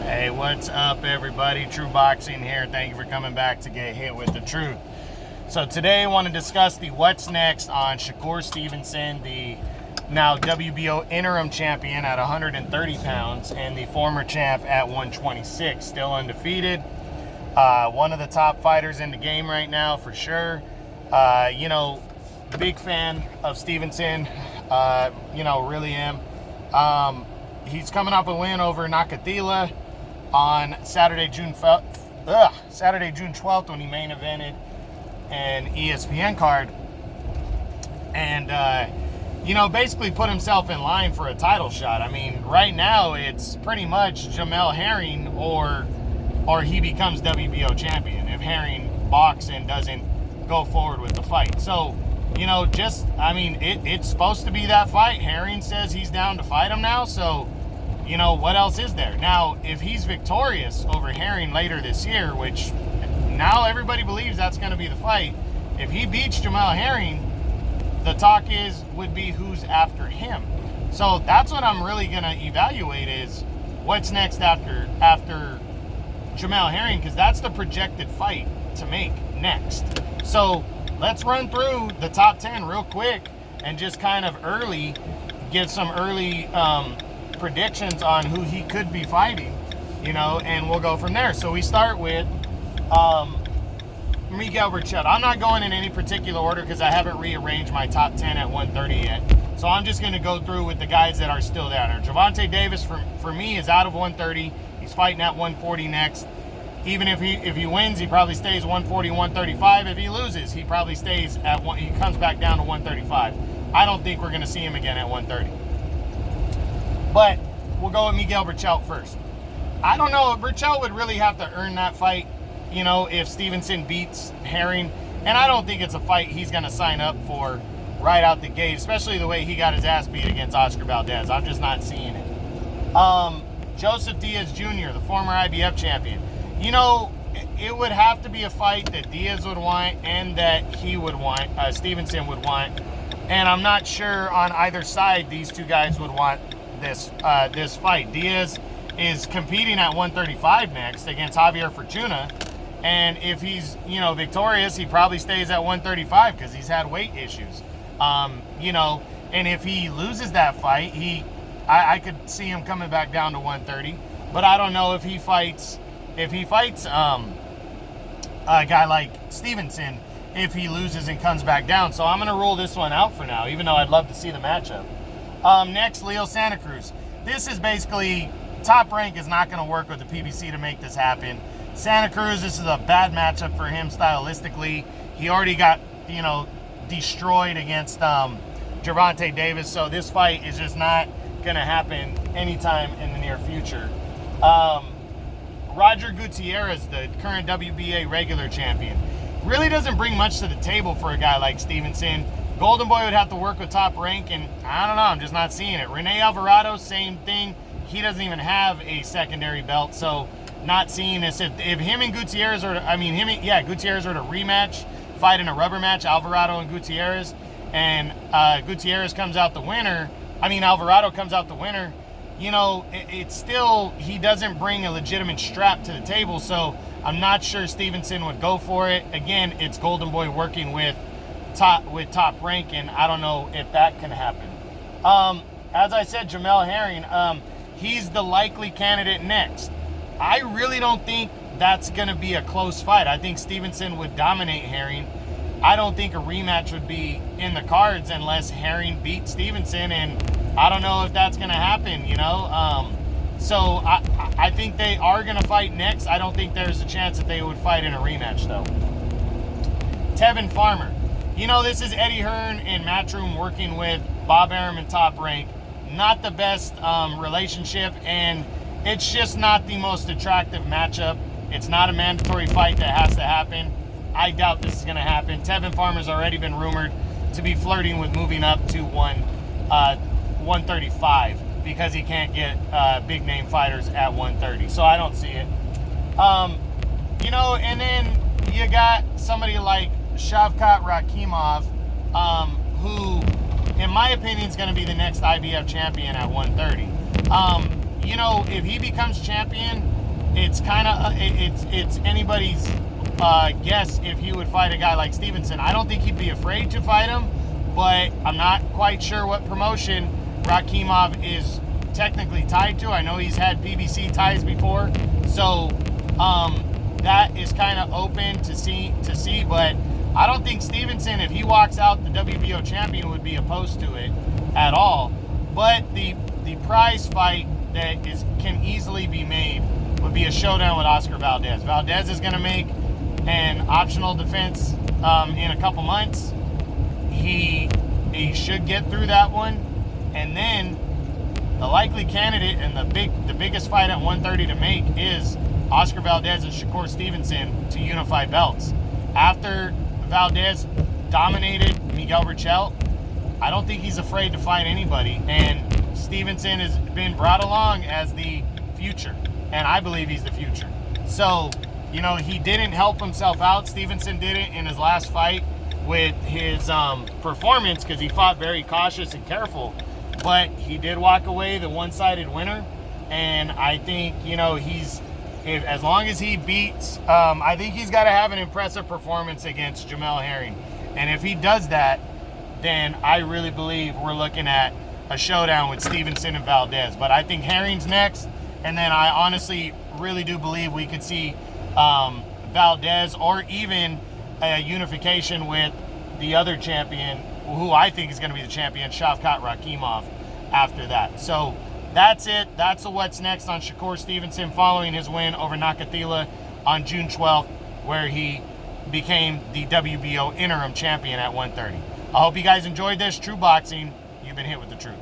Hey, what's up, everybody? True Boxing here. Thank you for coming back to get hit with the truth. So today I want to discuss the what's next on Shakur Stevenson, the now WBO interim champion at 130 pounds and the former champ at 126, still undefeated. One of the top fighters in the game right now for sure. Big fan of Stevenson. Really am. He's coming off a win over Nakathila on Saturday, June 12th when he main evented an ESPN card. And, basically put himself in line for a title shot. I mean, right now it's pretty much Jamel Herring or he becomes WBO champion if Herring balks and doesn't go forward with the fight. So, it's supposed to be that fight. Herring says he's down to fight him now, so what else is there? Now, if he's victorious over Herring later this year, which now everybody believes that's going to be the fight, if he beats Jamel Herring, the talk would be who's after him. So that's what I'm really going to evaluate is what's next after Jamel Herring, because that's the projected fight to make next. So let's run through the top 10 real quick and just kind of give some early predictions on who he could be fighting, and we'll go from there. So we start with Miguel Berchelt. I'm not going in any particular order because I haven't rearranged my top 10 at 130 yet. So I'm just going to go through with the guys that are still down there. Gervonta Davis, for me, is out of 130. He's fighting at 140 next. Even if he wins, he probably stays 140, 135. If he loses, he probably stays at one. He comes back down to 135. I don't think we're going to see him again at 130. But we'll go with Miguel Berchelt first. I don't know. Berchelt would really have to earn that fight, if Stevenson beats Herring. And I don't think it's a fight he's going to sign up for right out the gate, especially the way he got his ass beat against Oscar Valdez. I'm just not seeing it. Joseph Diaz Jr., the former IBF champion. It would have to be a fight that Diaz would want and that he would want, Stevenson would want. And I'm not sure on either side these two guys would want this fight. Diaz is competing at 135 next against Javier Fortuna. And if he's, victorious, he probably stays at 135 because he's had weight issues. And if he loses that fight, I could see him coming back down to 130. But I don't know if he fights a guy like Stevenson, if he loses and comes back down. So I'm going to rule this one out for now, even though I'd love to see the matchup. Next, Leo Santa Cruz. This is basically, Top Rank is not going to work with the PBC to make this happen. Santa Cruz, this is a bad matchup for him stylistically. He already got, destroyed against Gervonta Davis, so this fight is just not going to happen anytime in the near future. Roger Gutierrez, the current WBA regular champion, really doesn't bring much to the table for a guy like Stevenson. Golden Boy would have to work with Top Rank, and I don't know, I'm just not seeing it. Rene Alvarado, same thing. He doesn't even have a secondary belt, so not seeing this. If him and Gutierrez Gutierrez are to rematch, fight in a rubber match, Alvarado and Gutierrez, and Gutierrez comes out the winner, Alvarado comes out the winner, it's still, he doesn't bring a legitimate strap to the table, so I'm not sure Stevenson would go for it. Again, it's Golden Boy working with Top Rank, and I don't know if that can happen. As I said, Jamel Herring, he's the likely candidate next. I really don't think that's going to be a close fight. I think Stevenson would dominate Herring. I don't think a rematch would be in the cards unless Herring beats Stevenson, and I don't know if that's going to happen, So I think they are going to fight next. I don't think there's a chance that they would fight in a rematch, though. Tevin Farmer. This is Eddie Hearn and Matchroom working with Bob Arum and Top Rank. Not the best relationship, and it's just not the most attractive matchup. It's not a mandatory fight that has to happen. I doubt this is going to happen. Tevin Farmer's already been rumored to be flirting with moving up to 135 because he can't get big-name fighters at 130. So I don't see it. And then you got somebody like Shavkat Rakhimov, who, in my opinion, is going to be the next IBF champion at 130. If he becomes champion, it's kind of it's anybody's guess if he would fight a guy like Stevenson. I don't think he'd be afraid to fight him, but I'm not quite sure what promotion Rakimov is technically tied to. I know he's had PBC ties before, so that is kind of open to see. But I don't think Stevenson, if he walks out the WBO champion, would be opposed to it at all. But the prize fight that can easily be made would be a showdown with Oscar Valdez. Valdez is going to make an optional defense in a couple months. He should get through that one, and then the likely candidate and the biggest fight at 130 to make is Oscar Valdez and Shakur Stevenson to unify belts. After Valdez dominated Miguel Berchelt, I don't think he's afraid to fight anybody, and Stevenson has been brought along as the future, and I believe he's the future. So, you know, he didn't help himself out. Stevenson didn't in his last fight with his performance, because he fought very cautious and careful, but he did walk away the one-sided winner. And I think, you know, as long as he beats, I think he's got to have an impressive performance against Jamel Herring. And if he does that, then I really believe we're looking at a showdown with Stevenson and Valdez. But I think Herring's next, and then I honestly really do believe we could see Valdez, or even a unification with the other champion, who I think is going to be the champion, Shavkat Rakimov, after that. So that's it. That's the what's next on Shakur Stevenson following his win over Nakathila on June 12th, where he became the WBO interim champion at 130. I hope you guys enjoyed this. True Boxing, you've been hit with the truth.